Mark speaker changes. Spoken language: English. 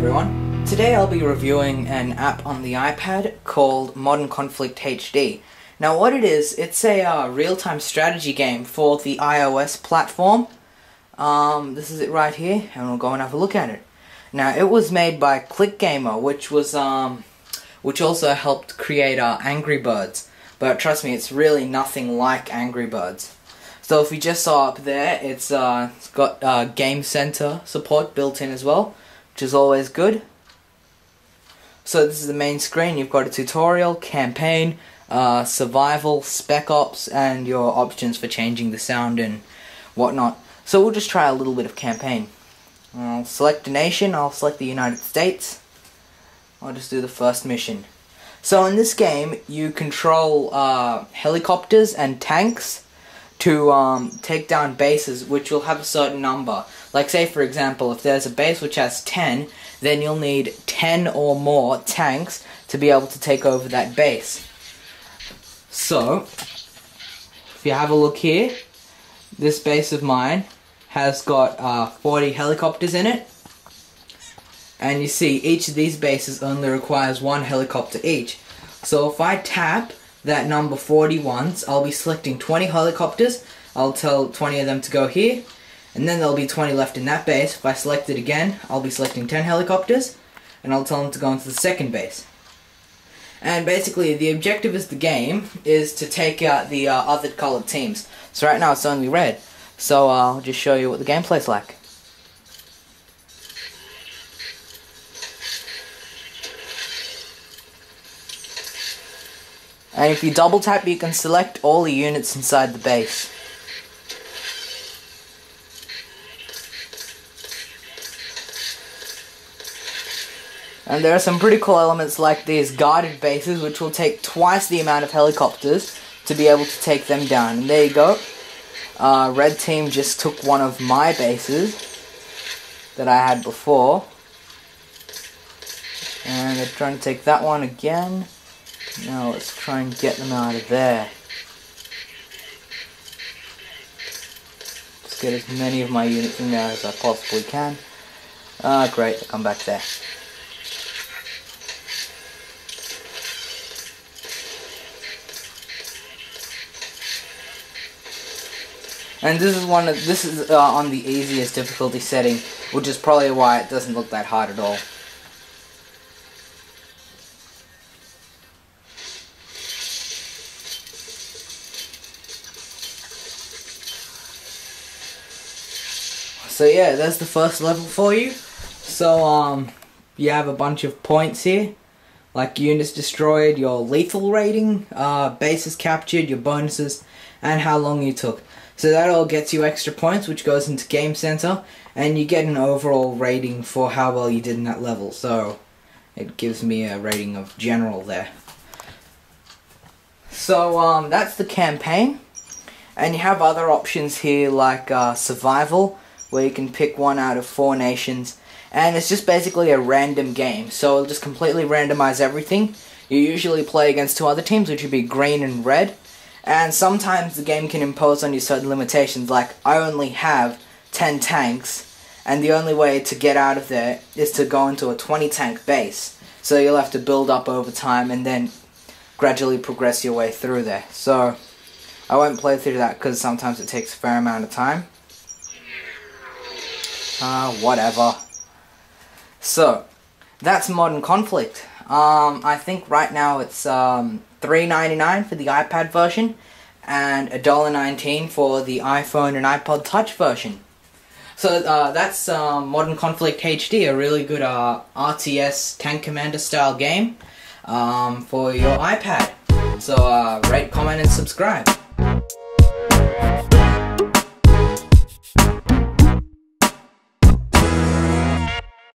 Speaker 1: everyone. Today I'll be reviewing an app on the iPad called Modern Conflict HD. Now what it is, it's a real-time strategy game for the iOS platform. This is it right here, and we'll go and have a look at it. Now it was made by Clickgamer, which also helped create Angry Birds. But trust me, it's really nothing like Angry Birds. So if you just saw up there, it's got Game Center support built in as well, which is always good. So this is the main screen. You've got a tutorial, campaign, survival, spec ops, and your options for changing the sound and whatnot. So we'll just try a little bit of campaign. I'll select a nation. I'll select the United States. I'll just do the first mission. So in this game, you control helicopters and tanks to take down bases which will have a certain number. Like say for example, if there's a base which has 10, then you'll need 10 or more tanks to be able to take over that base. So, if you have a look here, this base of mine has got 40 helicopters in it. And you see, each of these bases only requires one helicopter each. So if I tap that number 40 once, I'll be selecting 20 helicopters. I'll tell 20 of them to go here, and then there'll be 20 left in that base. If I select it again, I'll be selecting 10 helicopters, and I'll tell them to go into the second base. And basically, the objective of the game is to take out the other colored teams. So right now it's only red. So I'll just show you what the gameplay's like. And if you double tap, you can select all the units inside the base. And there are some pretty cool elements like these guarded bases, which will take twice the amount of helicopters to be able to take them down. And there you go. Red team just took one of my bases that I had before. And they're trying to take that one again. Now let's try and get them out of there. Just get as many of my units in there as I possibly can. Great, they come back there. And this is on the easiest difficulty setting, which is probably why it doesn't look that hard at all. So yeah, that's the first level for you. So you have a bunch of points here, like units destroyed, your lethal rating, bases captured, your bonuses, and how long you took. So that all gets you extra points, which goes into Game Center, and you get an overall rating for how well you did in that level. So it gives me a rating of general there. So that's the campaign, and you have other options here like survival, where you can pick one out of 4 nations, and it's just basically a random game, so it'll just completely randomize everything. You usually play against 2 other teams, which would be green and red, and sometimes the game can impose on you certain limitations, like I only have 10 tanks, and the only way to get out of there is to go into a 20 tank base, so you'll have to build up over time and then gradually progress your way through there. So I won't play through that because sometimes it takes a fair amount of time. Whatever. So, that's Modern Conflict. I think right now it's $3.99 for the iPad version and $1.19 for the iPhone and iPod Touch version. So that's Modern Conflict HD, a really good RTS Tank Commander style game for your iPad. So rate, comment, and subscribe.